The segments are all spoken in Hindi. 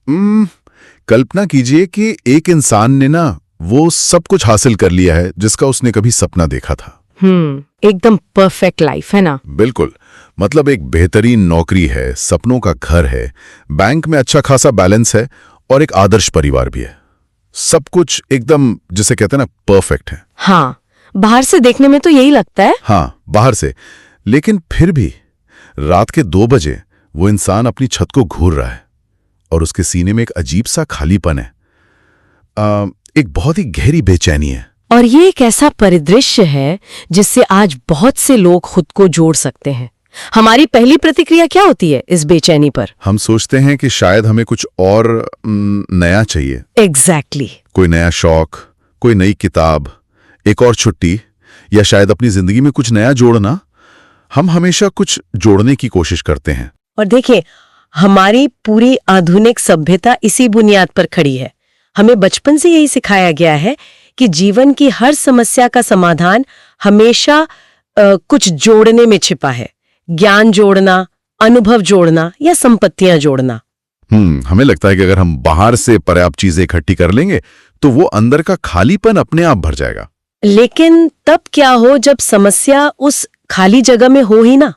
कल्पना कीजिए कि एक इंसान ने ना वो सब कुछ हासिल कर लिया है जिसका उसने कभी सपना देखा था। एकदम परफेक्ट लाइफ है ना। बिल्कुल, मतलब एक बेहतरीन नौकरी है, सपनों का घर है, बैंक में अच्छा खासा बैलेंस है और एक आदर्श परिवार भी है। सब कुछ एकदम जिसे कहते हैं ना परफेक्ट है। हाँ, बाहर से देखने में तो यही लगता है। हाँ, बाहर से। लेकिन फिर भी रात के 2 बजे वो इंसान अपनी छत को घूर रहा है और उसके सीने में एक अजीब सा खालीपन है, एक बहुत ही गहरी बेचैनी है। और ये एक ऐसा परिदृश्य है जिससे आज बहुत से लोग खुद को जोड़ सकते हैं। हमारी पहली प्रतिक्रिया क्या होती है इस बेचैनी पर? हम सोचते हैं कि शायद हमें कुछ और नया चाहिए। एग्जैक्टली। कोई नया शौक, कोई नई किताब, एक और छुट्टी, या शायद अपनी जिंदगी में कुछ नया जोड़ना। हम हमेशा कुछ जोड़ने की कोशिश करते हैं। और देखिए, हमारी पूरी आधुनिक सभ्यता इसी बुनियाद पर खड़ी है। हमें बचपन से यही सिखाया गया है कि जीवन की हर समस्या का समाधान हमेशा कुछ जोड़ने में छिपा है। ज्ञान जोड़ना, अनुभव जोड़ना या संपत्तियां जोड़ना। हमें लगता है कि अगर हम बाहर से पर्याप्त चीजें इकट्ठी कर लेंगे तो वो अंदर का खालीपन अपने आप भर जाएगा। लेकिन तब क्या हो जब समस्या उस खाली जगह में हो ही ना?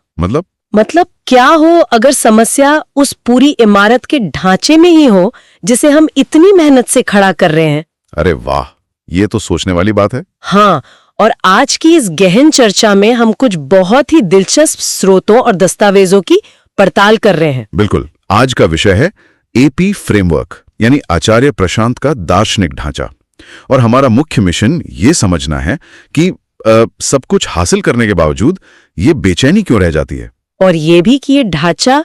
मतलब क्या हो अगर समस्या उस पूरी इमारत के ढांचे में ही हो जिसे हम इतनी मेहनत से खड़ा कर रहे हैं? अरे वाह, ये तो सोचने वाली बात है। हाँ, और आज की इस गहन चर्चा में हम कुछ बहुत ही दिलचस्प स्रोतों और दस्तावेजों की पड़ताल कर रहे हैं। बिल्कुल, आज का विषय है एपी फ्रेमवर्क, यानी आचार्य प्रशांत का दार्शनिक ढांचा। और हमारा मुख्य मिशन ये समझना है कि सब कुछ हासिल करने के बावजूद ये बेचैनी क्यों रह जाती है, और ये भी कि ये ढांचा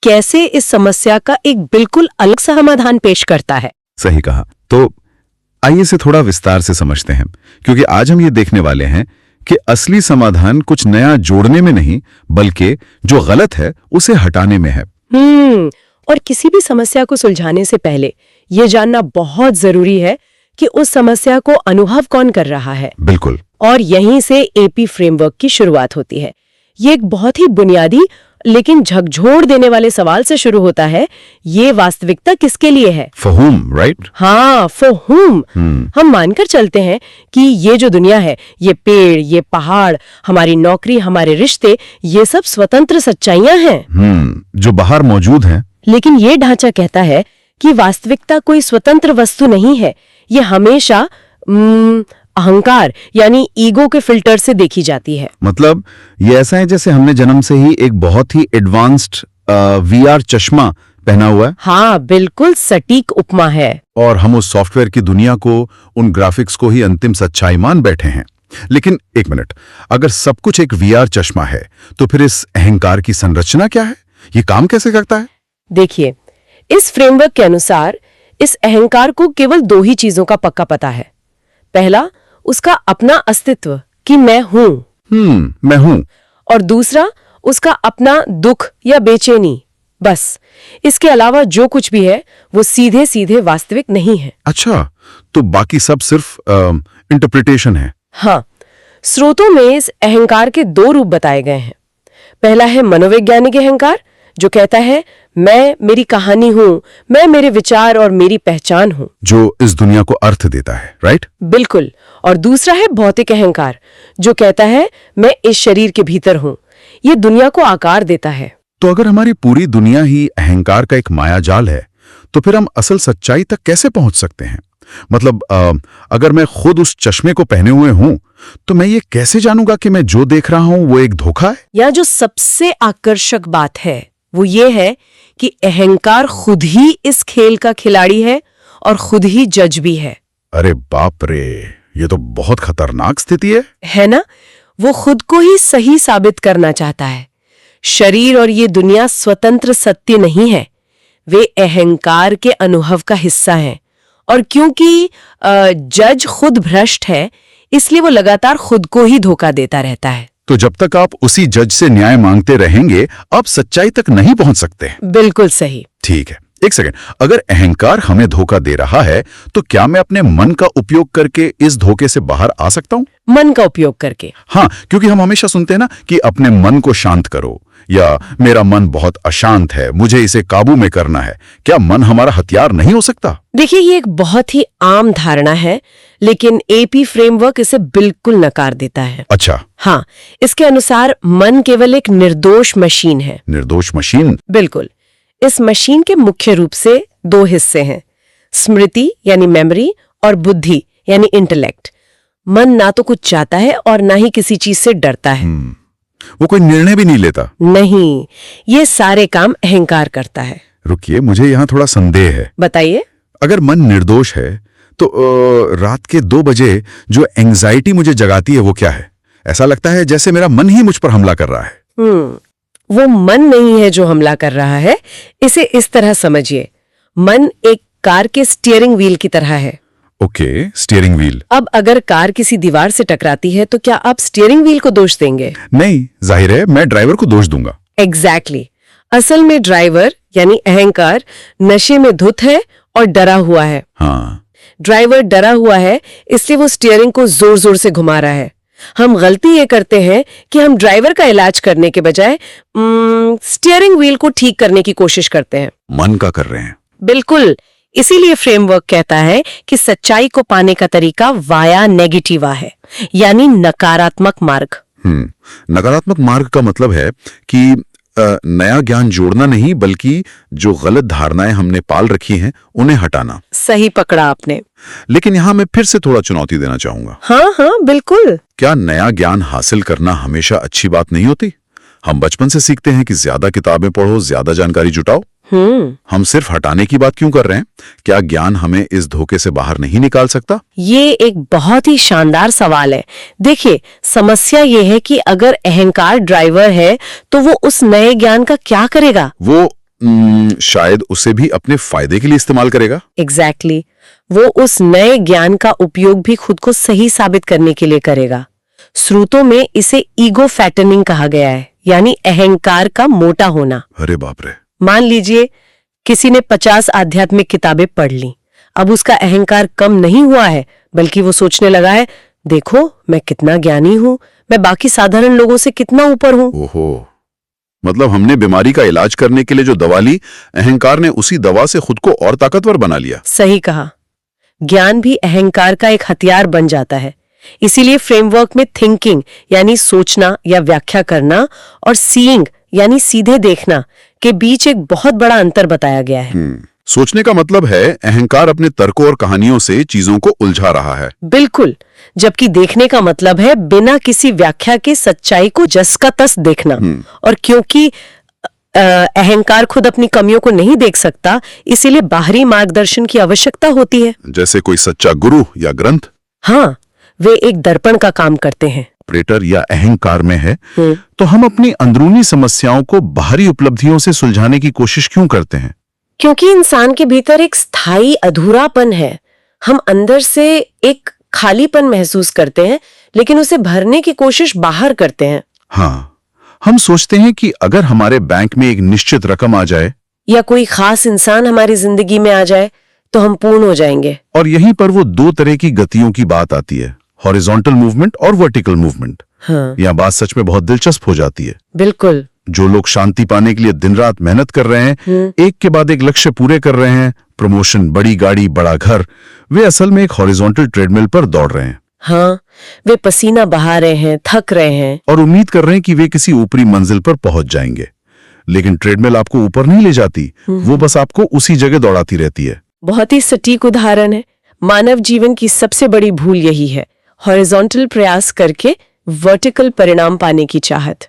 कैसे इस समस्या का एक बिल्कुल अलग समाधान पेश करता है। सही कहा। तो आइए इसे थोड़ा विस्तार से समझते हैं, क्योंकि आज हम ये देखने वाले हैं कि असली समाधान कुछ नया जोड़ने में नहीं, बल्कि जो गलत है उसे हटाने में है। और किसी भी समस्या को सुलझाने से पहले ये जानना बहुत जरूरी है कि उस समस्या को अनुभव कौन कर रहा है। बिल्कुल। और यहीं से एपी फ्रेमवर्क की शुरुआत होती है। ये एक बहुत ही बुनियादी लेकिन झकझोर देने वाले सवाल से शुरू होता है। ये वास्तविकता किसके लिए है? For whom, right? हाँ, for whom। हम मानकर चलते हैं कि ये जो दुनिया है, ये पेड़, ये पहाड़, हमारी नौकरी, हमारे रिश्ते, ये सब स्वतंत्र सच्चाइयां हैं जो बाहर मौजूद हैं। लेकिन ये ढांचा कहता है कि वास्तविकता कोई स्वतंत्र वस्तु नहीं है। ये हमेशा अहंकार यानी ईगो के फिल्टर से देखी जाती है। मतलब ये ऐसा है जैसे हमने जन्म से ही एक बहुत ही एडवांस्ड वीआर चश्मा पहना हुआ है। हाँ, बिल्कुल सटीक उपमा है। और हम उस सॉफ्टवेयर की दुनिया को, उन ग्राफिक्स को ही अंतिम सच्चाई मान बैठे हैं। लेकिन एक मिनट, अगर सब कुछ एक वीआर चश्मा है तो फिर इस अहंकार की संरचना क्या है? ये काम कैसे करता है? देखिए, इस फ्रेमवर्क के अनुसार इस अहंकार को केवल 2 ही चीजों का पक्का पता है। पहला, उसका अपना अस्तित्व कि मैं हूं। और दूसरा, उसका अपना दुख या बेचैनी। बस, इसके अलावा जो कुछ भी है वो सीधे सीधे वास्तविक नहीं है। अच्छा, तो बाकी सब सिर्फ इंटरप्रिटेशन है। हाँ, स्रोतों में इस अहंकार के 2 रूप बताए गए हैं। पहला है मनोवैज्ञानिक अहंकार, जो कहता है मैं मेरी कहानी हूं, मैं मेरे विचार और मेरी पहचान हूं, जो इस दुनिया को अर्थ देता है, राइट? बिल्कुल। और दूसरा है भौतिक अहंकार, जो कहता है मैं इस शरीर के भीतर हूं, ये दुनिया को आकार देता है। तो अगर हमारी पूरी दुनिया ही अहंकार का एक मायाजाल है, तो फिर हम असल सच्चाई तक कैसे पहुंच सकते हैं? मतलब अगर मैं खुद उस चश्मे को पहने हुए हूं, तो मैं ये कैसे जानूंगा कि मैं जो देख रहा हूं वो एक धोखा है? या जो सबसे आकर्षक बात है वो ये है कि अहंकार खुद ही इस खेल का खिलाड़ी है और खुद ही जज भी है। अरे बाप रे, ये तो बहुत खतरनाक स्थिति है ना? वो खुद को ही सही साबित करना चाहता है। शरीर और ये दुनिया स्वतंत्र सत्य नहीं है, वे अहंकार के अनुभव का हिस्सा हैं। और क्योंकि जज खुद भ्रष्ट है, इसलिए वो लगातार खुद को ही धोखा देता रहता है। तो जब तक आप उसी जज से न्याय मांगते रहेंगे, आप सच्चाई तक नहीं पहुंच सकते। बिल्कुल सही। ठीक है, एक सेकंड, अगर अहंकार हमें धोखा दे रहा है तो क्या मैं अपने मन का उपयोग करके इस धोखे से बाहर आ सकता हूं? मन का उपयोग करके? हाँ, क्योंकि हम हमेशा सुनते हैं ना कि अपने मन को शांत करो या मेरा मन बहुत अशांत है, मुझे इसे काबू में करना है। क्या मन हमारा हथियार नहीं हो सकता? देखिए, ये एक बहुत ही आम धारणा है, लेकिन एपी फ्रेमवर्क इसे बिल्कुल नकार देता है। अच्छा। हाँ, इसके अनुसार मन केवल एक निर्दोष मशीन है। निर्दोष मशीन? बिल्कुल। इस मशीन के मुख्य रूप से दो हिस्से हैं, स्मृति यानी मेमोरी और बुद्धि यानी इंटेलेक्ट। मन ना तो कुछ चाहता है और ना ही किसी चीज से डरता है। वो कोई निर्णय भी नहीं लेता? नहीं, ये सारे काम अहंकार करता है। रुकिए, मुझे यहाँ थोड़ा संदेह है। बताइए। अगर मन निर्दोष है तो रात के 2 बजे जो एंजाइटी मुझे जगाती है वो क्या है? ऐसा लगता है जैसे मेरा मन ही मुझ पर हमला कर रहा है। वो मन नहीं है जो हमला कर रहा है। इसे इस तरह समझिए, मन एक कार के स्टीयरिंग व्हील की तरह है। Okay, steering wheel. अब अगर कार किसी दीवार से टकराती है तो क्या आप स्टीयरिंग व्हील को दोष देंगे? नहीं, जाहिर है मैं ड्राइवर को दोष दूंगा। एग्जैक्टली। असल में ड्राइवर यानी अहंकार नशे में धुत है और डरा हुआ है। हाँ। ड्राइवर डरा हुआ है, इसलिए वो स्टीयरिंग को जोर जोर से घुमा रहा है। हम गलती ये करते हैं कि हम ड्राइवर का इलाज करने के बजाय स्टीयरिंग व्हील को ठीक करने की कोशिश करते हैं। मन का कर रहे हैं। बिल्कुल। इसीलिए फ्रेमवर्क कहता है कि सच्चाई को पाने का तरीका वाया नेगेटिवा है, यानी नकारात्मक मार्ग। नकारात्मक मार्ग का मतलब है कि नया ज्ञान जोड़ना नहीं, बल्कि जो गलत धारणाएं हमने पाल रखी हैं उन्हें हटाना। सही पकड़ा आपने। लेकिन यहाँ मैं फिर से थोड़ा चुनौती देना चाहूंगा। हाँ, बिल्कुल। क्या नया ज्ञान हासिल करना हमेशा अच्छी बात नहीं होती? हम बचपन से सीखते हैं कि ज्यादा किताबें पढ़ो, ज्यादा जानकारी जुटाओ। हम सिर्फ हटाने की बात क्यों कर रहे हैं? क्या ज्ञान हमें इस धोखे से बाहर नहीं निकाल सकता? ये एक बहुत ही शानदार सवाल है। देखिए, समस्या ये है कि अगर अहंकार ड्राइवर है तो वो उस नए ज्ञान का क्या करेगा? वो शायद उसे भी अपने फायदे के लिए इस्तेमाल करेगा। एग्जैक्टली। वो उस नए ज्ञान का उपयोग भी खुद को सही साबित करने के लिए करेगा। स्रोतों में इसे ईगो फैटनिंग कहा गया है, यानी अहंकार का मोटा होना। अरे बाप रे। मान लीजिए किसी ने 50 आध्यात्मिक किताबें पढ़ ली। अब उसका अहंकार कम नहीं हुआ है, बल्कि वो सोचने लगा है, देखो मैं कितना ज्ञानी हूँ, मैं बाकी साधारण लोगों से कितना ऊपर हूँ। ओहो, मतलब हमने बीमारी का इलाज करने के लिए जो दवा ली, अहंकार ने उसी दवा से खुद को और ताकतवर बना लिया। सही कहा। ज्ञान भी अहंकार का एक हथियार बन जाता है। इसीलिए फ्रेमवर्क में थिंकिंग यानी सोचना या व्याख्या करना और सीइंग यानी सीधे देखना के बीच एक बहुत बड़ा अंतर बताया गया है। सोचने का मतलब है अहंकार अपने तर्कों और कहानियों से चीजों को उलझा रहा है। बिल्कुल। जबकि देखने का मतलब है बिना किसी व्याख्या के सच्चाई को जस का तस देखना। और क्योंकि अहंकार खुद अपनी कमियों को नहीं देख सकता, इसीलिए बाहरी मार्गदर्शन की आवश्यकता होती है। जैसे कोई सच्चा गुरु या ग्रंथ। हाँ, वे एक दर्पण का काम करते हैं। ऑपरेटर या अहंकार में है तो हम अपनी अंदरूनी समस्याओं को बाहरी उपलब्धियों से सुलझाने की कोशिश क्यों करते हैं? क्योंकि इंसान के भीतर एक स्थायी अधूरापन है। हम अंदर से एक खालीपन महसूस करते हैं, लेकिन उसे भरने की कोशिश बाहर करते हैं। हाँ, हम सोचते हैं कि अगर हमारे बैंक में एक निश्चित रकम आ जाए या कोई खास इंसान हमारी जिंदगी में आ जाए तो हम पूर्ण हो जाएंगे। और यहीं पर वो 2 तरह की गतियों की बात आती है, हॉरिजॉन्टल मूवमेंट और वर्टिकल मूवमेंट। हाँ। यह बात सच में बहुत दिलचस्प हो जाती है। बिल्कुल। जो लोग शांति पाने के लिए दिन रात मेहनत कर रहे हैं, एक के बाद एक लक्ष्य पूरे कर रहे हैं, प्रमोशन, बड़ी गाड़ी, बड़ा घर, वे असल में एक हॉरिजॉन्टल ट्रेडमिल पर दौड़ रहे हैं। हाँ, वे पसीना बहा रहे हैं, थक रहे हैं और उम्मीद कर रहे हैं कि वे किसी ऊपरी मंजिल पर पहुंच जाएंगे। लेकिन ट्रेडमिल आपको ऊपर नहीं ले जाती, वो बस आपको उसी जगह दौड़ाती रहती है। बहुत ही सटीक उदाहरण है। मानव जीवन की सबसे बड़ी भूल यही है, हॉरिजॉन्टल प्रयास करके वर्टिकल परिणाम पाने की चाहत।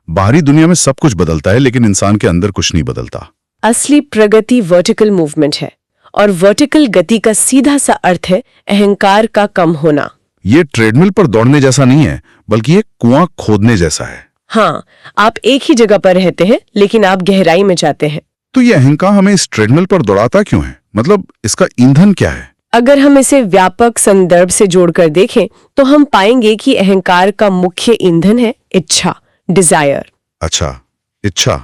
बाहरी दुनिया में सब कुछ बदलता है, लेकिन इंसान के अंदर कुछ नहीं बदलता। असली प्रगति वर्टिकल मूवमेंट है, और वर्टिकल गति का सीधा सा अर्थ है अहंकार का कम होना। ये ट्रेडमिल पर दौड़ने जैसा नहीं है, बल्कि एक कुआं खोदने जैसा है। हाँ, आप एक ही जगह पर रहते हैं, लेकिन आप गहराई में जाते हैं। तो ये अहंकार हमें इस ट्रेडमिल पर दौड़ाता क्यों है? मतलब इसका ईंधन क्या है? अगर हम इसे व्यापक संदर्भ से जोड़कर देखें तो हम पाएंगे कि अहंकार का मुख्य ईंधन है इच्छा, डिजायर। अच्छा, इच्छा।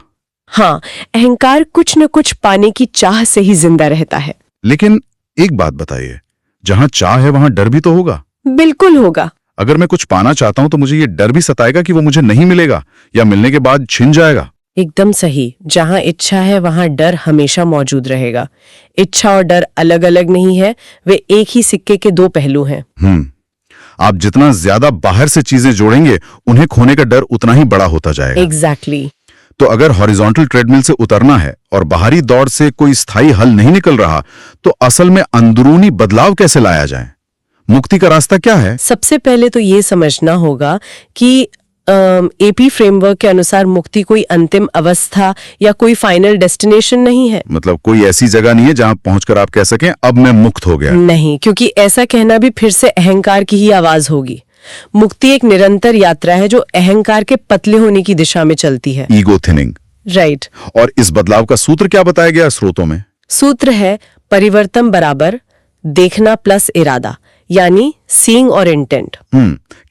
हाँ, अहंकार कुछ न कुछ पाने की चाह से ही जिंदा रहता है। लेकिन एक बात बताइए, जहां चाह है वहां डर भी तो होगा। बिल्कुल होगा। अगर मैं कुछ पाना चाहता हूं तो मुझे ये डर भी सताएगा कि वो मुझे नहीं मिलेगा या मिलने के बाद छिन जाएगा। एकदम सही। जहां इच्छा है वहां डर हमेशा मौजूद रहेगा। इच्छा और डर अलग अलग नहीं है, वे एक ही सिक्के के दो पहलू हैं। आप जितना ज्यादा बाहर से चीजें जोड़ेंगे, उन्हें खोने का डर उतना ही बड़ा होता जाएगा। एग्जैक्टली। तो अगर हॉरिजॉन्टल ट्रेडमिल से उतरना है और बाहरी दौड़ से कोई स्थायी हल नहीं निकल रहा, तो असल में अंदरूनी बदलाव कैसे लाया जाए? मुक्ति का रास्ता क्या है? सबसे पहले तो ये समझना होगा कि एपी फ्रेमवर्क के अनुसार मुक्ति कोई अंतिम अवस्था या कोई फाइनल डेस्टिनेशन नहीं है। मतलब कोई ऐसी जगह नहीं है जहां पहुंचकर आप कह सकें अब मैं मुक्त हो गया। नहीं, क्योंकि ऐसा कहना भी फिर से अहंकार की ही आवाज होगी। मुक्ति एक निरंतर यात्रा है जो अहंकार के पतले होने की दिशा में चलती है। Ego thinning. राइट। और इस बदलाव का सूत्र क्या बताया गया स्रोतों में? सूत्र है परिवर्तन बराबर देखना प्लस इरादा, यानी सीइंग और इंटेंट।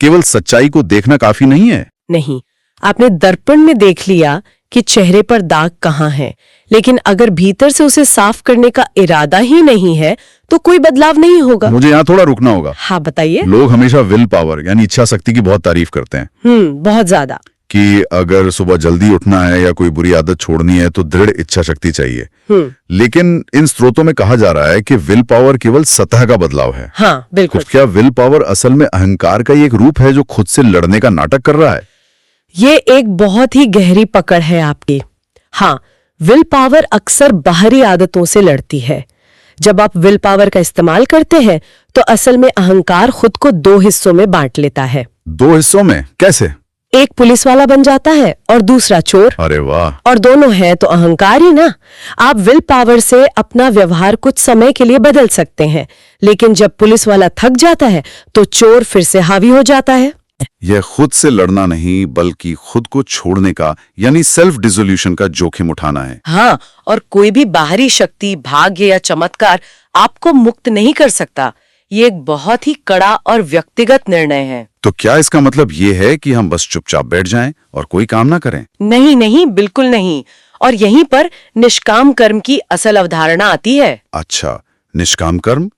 केवल सच्चाई को देखना काफी नहीं है। नहीं, आपने दर्पण में देख लिया कि चेहरे पर दाग कहाँ है, लेकिन अगर भीतर से उसे साफ करने का इरादा ही नहीं है तो कोई बदलाव नहीं होगा। मुझे यहाँ थोड़ा रुकना होगा। हाँ, बताइए। लोग हमेशा विल पावर यानी इच्छा शक्ति की बहुत तारीफ करते हैं। बहुत ज्यादा। कि अगर सुबह जल्दी उठना है या कोई बुरी आदत छोड़नी है तो दृढ़ इच्छा शक्ति चाहिए। लेकिन इन स्रोतों में कहा जा रहा है कि विल पावर केवल सतह का बदलाव है। हाँ, बिल्कुल। क्या विल पावर असल में अहंकार का ही एक रूप है जो खुद से लड़ने का नाटक कर रहा है? ये एक बहुत ही गहरी पकड़ है आपकी। हाँ, विल पावर अक्सर बाहरी आदतों से लड़ती है। जब आप विल पावर का इस्तेमाल करते हैं तो असल में अहंकार खुद को दो हिस्सों में बांट लेता है। दो हिस्सों में कैसे? एक पुलिस वाला बन जाता है और दूसरा चोर। अरे वाह। और दोनों हैं तो अहंकार ही ना। आप विल पावर से अपना व्यवहार कुछ समय के लिए बदल सकते हैं, लेकिन जब पुलिस वाला थक जाता है तो चोर फिर से हावी हो जाता है। यह खुद से लड़ना नहीं बल्कि खुद को छोड़ने का यानी सेल्फ डिसोल्यूशन का जोखिम उठाना है। हाँ, और कोई भी बाहरी शक्ति, भाग्य या चमत्कार आपको मुक्त नहीं कर सकता। ये एक बहुत ही कड़ा और व्यक्तिगत निर्णय है। तो क्या इसका मतलब ये है कि हम बस चुपचाप बैठ जाएं और कोई काम ना करें? नहीं नहीं, बिल्कुल नहीं। और यहीं पर निष्काम कर्म की असल अवधारणा आती है। अच्छा, निष्काम कर्म।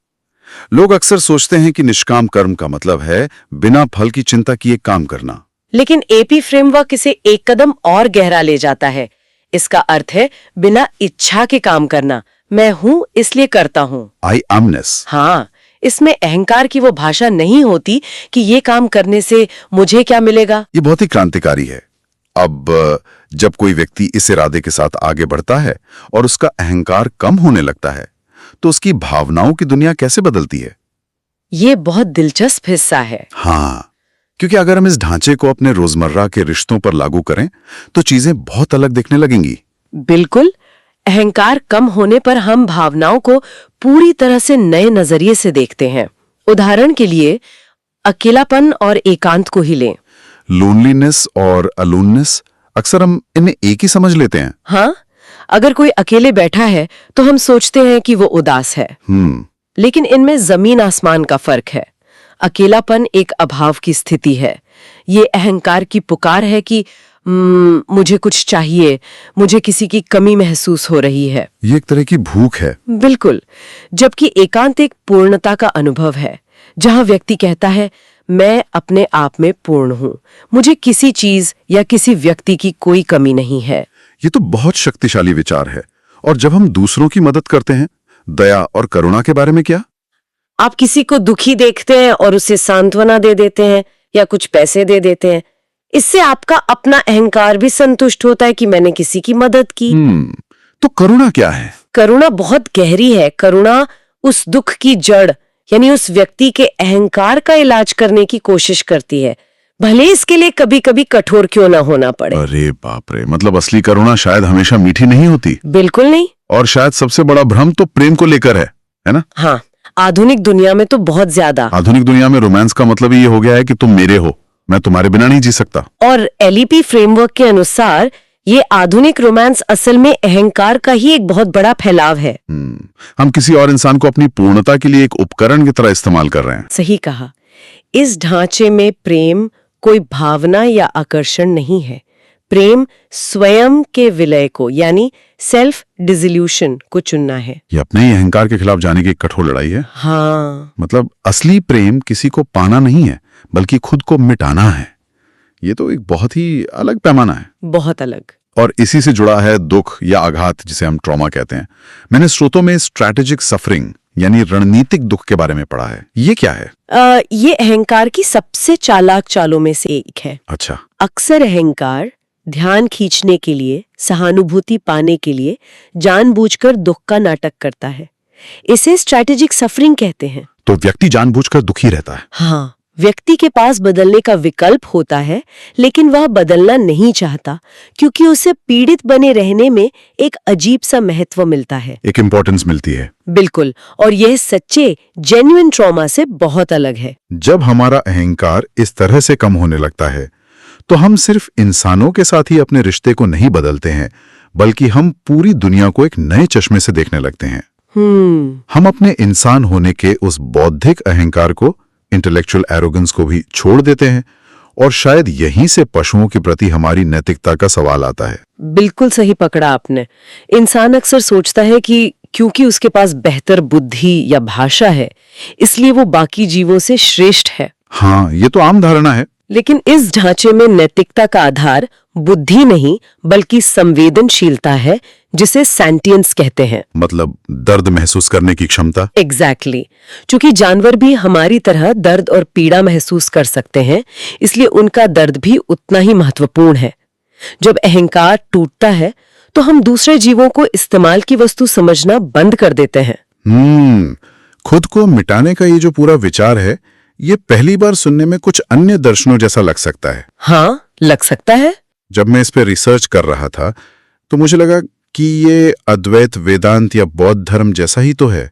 लोग अक्सर सोचते हैं कि निष्काम कर्म का मतलब है बिना फल की चिंता किए काम करना। लेकिन एपी फ्रेमवर्क इसे एक कदम और गहरा ले जाता है। इसका अर्थ है बिना इच्छा के काम करना। मैं हूँ इसलिए करता हूँ। आई एमनेस। हाँ, इसमें अहंकार की वो भाषा नहीं होती कि ये काम करने से मुझे क्या मिलेगा। ये बहुत ही क्रांतिकारी है। अब जब कोई व्यक्ति इस इरादे के साथ आगे बढ़ता है और उसका अहंकार कम होने लगता है तो उसकी भावनाओं की दुनिया कैसे बदलती है? ये बहुत दिलचस्प हिस्सा है। हाँ, क्योंकि अगर हम इस ढांचे को अपने रोजमर्रा के रिश्तों पर लागू करें तो चीजें बहुत अलग दिखने लगेंगी। बिल्कुल। अहंकार कम होने पर हम भावनाओं को पूरी तरह से नए नजरिए से देखते हैं। उदाहरण के लिए अकेलापन और एकांत को ही लें। लोनलीनेस और अलोननेस, अक्सर हम इन्हें एक ही समझ लेते हैं। हाँ, अगर कोई अकेले बैठा है तो हम सोचते हैं कि वो उदास है। लेकिन इनमें जमीन आसमान का फर्क है। अकेलापन एक अभाव की स्थिति है। ये अहंकार की पुकार है कि मुझे कुछ चाहिए, मुझे किसी की कमी महसूस हो रही है। ये एक तरह की भूख है। बिल्कुल। जबकि एकांत एक पूर्णता का अनुभव है, जहां व्यक्ति कहता है मैं अपने आप में पूर्ण हूँ, मुझे किसी चीज या किसी व्यक्ति की कोई कमी नहीं है। ये तो बहुत शक्तिशाली विचार है। और जब हम दूसरों की मदद करते हैं, दया और करुणा के बारे में क्या? आप किसी को दुखी देखते हैं और उसे सांत्वना दे देते हैं या कुछ पैसे दे देते हैं। इससे आपका अपना अहंकार भी संतुष्ट होता है कि मैंने किसी की मदद की। तो करुणा क्या है? करुणा बहुत गहरी है। करुणा उस दुख की जड़ यानी उस व्यक्ति के अहंकार का इलाज करने की कोशिश करती है, भले इसके लिए कभी कभी कठोर क्यों ना होना पड़े। अरे बाप रे, मतलब असली करुणा शायद हमेशा मीठी नहीं होती। बिल्कुल नहीं। और शायद सबसे बड़ा भ्रम तो प्रेम को लेकर है ना? हाँ, आधुनिक दुनिया में तो बहुत ज्यादा। आधुनिक दुनिया में रोमांस का मतलब ये हो गया है कि तुम मेरे हो, मैं तुम्हारे बिना नहीं जी सकता। और एलईपी फ्रेमवर्क के अनुसार ये आधुनिक रोमांस असल में अहंकार का ही एक बहुत बड़ा फैलाव है। हम किसी और इंसान को अपनी पूर्णता के लिए एक उपकरण की तरह इस्तेमाल कर रहे हैं। सही कहा। इस ढांचे में प्रेम कोई भावना या आकर्षण नहीं है। प्रेम स्वयं के विलय को यानी सेल्फ डिसोल्यूशन को चुनना है। ये अपने ही अहंकार के खिलाफ जाने की एक कठोर लड़ाई है। हाँ, मतलब असली प्रेम किसी को पाना नहीं है बल्कि खुद को मिटाना है। ये तो एक बहुत ही अलग पैमाना है। बहुत अलग। और इसी से जुड़ा है दुख या आघात, जिसे हम ट्रॉमा कहते हैं। मैंने स्रोतों में स्ट्रैटेजिक सफरिंग यानी रणनीतिक दुख के बारे में पढ़ा है। ये क्या है? ये अहंकार की सबसे चालाक चालों में से एक है। अच्छा। अक्सर अहंकार ध्यान खींचने के लिए, सहानुभूति पाने के लिए जानबूझकर दुख का नाटक करता है। इसे स्ट्रैटेजिक सफरिंग कहते हैं। तो व्यक्ति जानबूझकर दुखी रहता है। हाँ, व्यक्ति के पास बदलने का विकल्प होता है, लेकिन वह बदलना नहीं चाहता क्योंकि उसे पीड़ित बने रहने में एक अजीब सा महत्व मिलता है, एक इम्पोर्टेंस मिलती है। बिल्कुल। और यह सच्चे जेन्युइन ट्रॉमा से बहुत अलग है। जब हमारा अहंकार इस तरह से कम होने लगता है तो हम सिर्फ इंसानों के साथ ही अपने रिश्ते को नहीं बदलते हैं, बल्कि हम पूरी दुनिया को एक नए चश्मे से देखने लगते हैं। हम अपने इंसान होने के उस बौद्धिक अहंकार को, इंटेलेक्चुअल एरोगेंस को भी छोड़ देते हैं, और शायद यहीं से पशुओं के प्रति हमारी नैतिकता का सवाल आता है। बिल्कुल सही पकड़ा आपने। इंसान अक्सर सोचता है कि क्योंकि उसके पास बेहतर बुद्धि या भाषा है, इसलिए वो बाकी जीवों से श्रेष्ठ है। हाँ, ये तो आम धारणा है। लेकिन इस ढांचे में नैतिकता का आधार बुद्धि नहीं बल्कि संवेदनशीलता है, जिसे सेंटियंस कहते हैं। मतलब दर्द महसूस करने की क्षमता। एग्जैक्टली। चूंकि जानवर भी हमारी तरह दर्द और पीड़ा महसूस कर सकते हैं, इसलिए उनका दर्द भी उतना ही महत्वपूर्ण है। जब अहंकार टूटता है तो हम दूसरे जीवों को इस्तेमाल की वस्तु समझना बंद कर देते हैं। खुद को मिटाने का ये जो पूरा विचार है, ये पहली बार सुनने में कुछ अन्य दर्शनों जैसा लग सकता है। हाँ, लग सकता है। जब मैं इस पे रिसर्च कर रहा था तो मुझे लगा कि ये अद्वैत, वेदांत या बौद्ध धर्म जैसा ही तो है।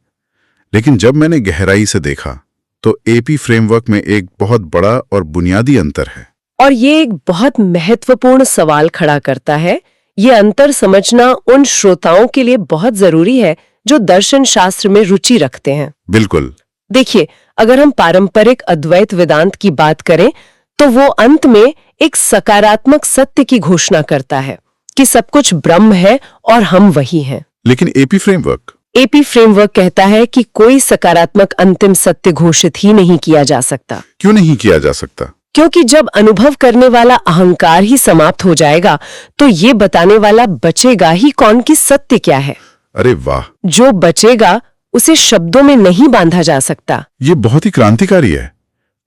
लेकिन जब मैंने गहराई से देखा तो एपी फ्रेमवर्क में एक बहुत बड़ा और बुनियादी अंतर है। और ये एक बहुत महत्वपूर्ण सवाल खड़ा करता है। ये अंतर समझना उन श्रोताओं के लिए बहुत जरूरी है जो दर्शन शास्त्र में रुचि रखते हैं। बिल्कुल। देखिए, अगर हम पारंपरिक अद्वैत वेदांत की बात करें तो वो अंत में एक सकारात्मक सत्य की घोषणा करता है कि सब कुछ ब्रह्म है और हम वही हैं। लेकिन एपी फ्रेमवर्क कहता है कि कोई सकारात्मक अंतिम सत्य घोषित ही नहीं किया जा सकता। क्यों नहीं किया जा सकता? क्योंकि जब अनुभव करने वाला अहंकार ही समाप्त हो जाएगा तो ये बताने वाला बचेगा ही कौन कि सत्य क्या है। अरे वाह! जो बचेगा उसे शब्दों में नहीं बांधा जा सकता। ये बहुत ही क्रांतिकारी है।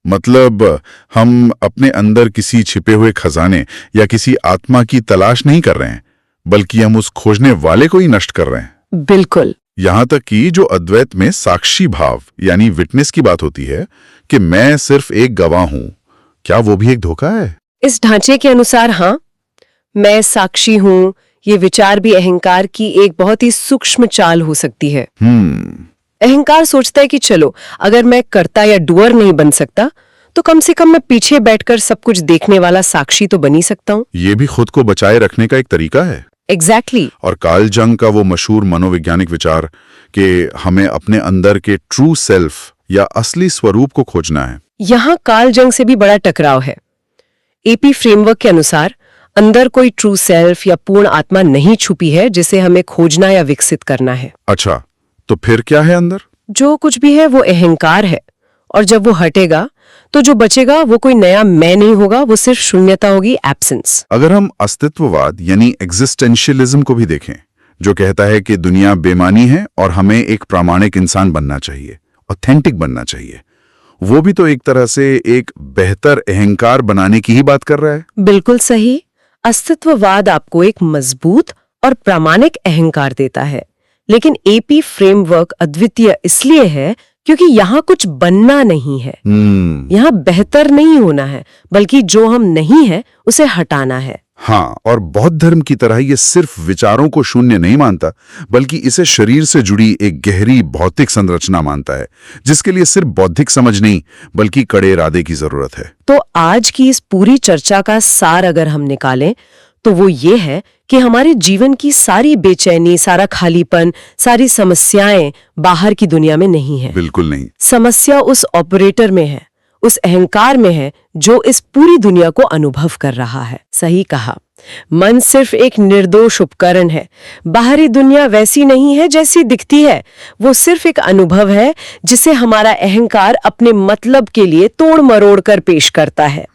मतलब हम अपने अंदर किसी छिपे हुए खजाने या किसी आत्मा की तलाश नहीं कर रहे हैं, बल्कि हम उस खोजने वाले को ही नष्ट कर रहे हैं। बिल्कुल। यहां तक कि जो अद्वैत में साक्षी भाव यानी विटनेस की बात होती है कि मैं सिर्फ एक गवाह हूं, क्या वो भी एक धोखा है? इस ढांचे के अनुसार हाँ, मैं साक्षी हूं, ये विचार भी अहंकार की एक बहुत ही सूक्ष्म चाल हो सकती है। अहंकार सोचता है कि चलो, अगर मैं कर्ता या डुअर नहीं बन सकता तो कम से कम मैं पीछे बैठकर सब कुछ देखने वाला साक्षी तो बन ही सकता हूँ। ये भी खुद को बचाए रखने का एक तरीका है। एग्जैक्टली। और कार्ल जंग का वो मशहूर मनोवैज्ञानिक विचार कि हमें अपने अंदर के ट्रू सेल्फ या असली स्वरूप को खोजना है, यहाँ कार्ल जंग से भी बड़ा टकराव है। एपी फ्रेमवर्क के अनुसार अंदर कोई ट्रू सेल्फ या पूर्ण आत्मा नहीं छुपी है जिसे हमें खोजना या विकसित करना है। अच्छा, तो फिर क्या है अंदर? जो कुछ भी है वो अहंकार है, और जब वो हटेगा तो जो बचेगा वो कोई नया मैं नहीं होगा, वो सिर्फ शून्यता होगी, एब्सेंस। अगर हम अस्तित्ववाद यानी एग्जिस्टेंशियलिज्म को भी देखें, जो कहता है कि दुनिया बेमानी है और हमें एक प्रामाणिक इंसान बनना चाहिए, ऑथेंटिक बनना चाहिए, वो भी तो एक तरह से एक बेहतर अहंकार बनाने की ही बात कर रहा है। बिल्कुल सही। अस्तित्ववाद आपको एक मजबूत और प्रामाणिक अहंकार देता है, लेकिन एपी फ्रेमवर्क अद्वितीय इसलिए है क्योंकि यहाँ कुछ बनना नहीं है, यहाँ बेहतर नहीं होना है, बल्कि जो हम नहीं है उसे हटाना है। हाँ, और बौद्ध धर्म की तरह ये सिर्फ विचारों को शून्य नहीं मानता, बल्कि इसे शरीर से जुड़ी एक गहरी भौतिक संरचना मानता है, जिसके लिए सिर्फ बौद्धिक समझ नहीं बल्कि कड़े इरादे की जरूरत है। तो आज की इस पूरी चर्चा का सार अगर हम निकालें तो वो ये है कि हमारे जीवन की सारी बेचैनी, सारा खालीपन, सारी समस्याएं बाहर की दुनिया में नहीं है। बिल्कुल नहीं। समस्या उस ऑपरेटर में है, उस अहंकार में है जो इस पूरी दुनिया को अनुभव कर रहा है। सही कहा। मन सिर्फ एक निर्दोष उपकरण है। बाहरी दुनिया वैसी नहीं है जैसी दिखती है। वो सिर्फ एक अनुभव है जिसे हमारा अहंकार अपने मतलब के लिए तोड़ मरोड़ कर पेश करता है।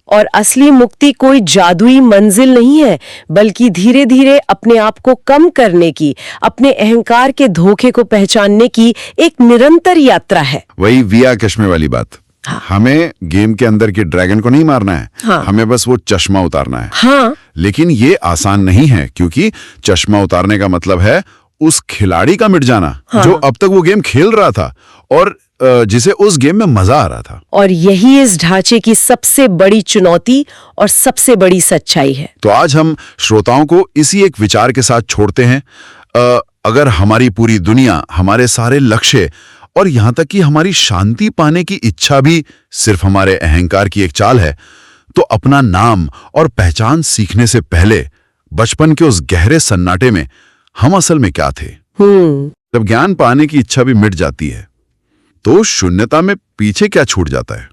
और असली मुक्ति कोई जादुई मंजिल नहीं है, बल्कि धीरे धीरे अपने आप को कम करने की, अपने अहंकार के धोखे को पहचानने की एक निरंतर यात्रा है। वही विया चश्मे वाली बात। हाँ। हमें गेम के अंदर के ड्रैगन को नहीं मारना है। हाँ। हमें बस वो चश्मा उतारना है। हाँ। लेकिन ये आसान नहीं है, क्योंकि चश्मा उतारने का मतलब है उस खिलाड़ी का मिट जाना। हाँ। जो अब तक वो गेम खेल रहा था और जिसे उस गेम में मजा आ रहा था। और यही इस ढांचे की सबसे बड़ी चुनौती और सबसे बड़ी सच्चाई है। तो आज हम श्रोताओं को इसी एक विचार के साथ छोड़ते हैं। अगर हमारी पूरी दुनिया, हमारे सारे लक्ष्य और यहां तक कि हमारी शांति पाने की इच्छा भी सिर्फ हमारे अहंकार की एक चाल है, तो अपना नाम और पहचान सीखने से पहले बचपन के उस गहरे सन्नाटे में हम असल में क्या थे। जब ज्ञान पाने की इच्छा भी मिट जाती है, तो शून्यता में पीछे क्या छूट जाता है?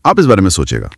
आप इस बारे में सोचेगा।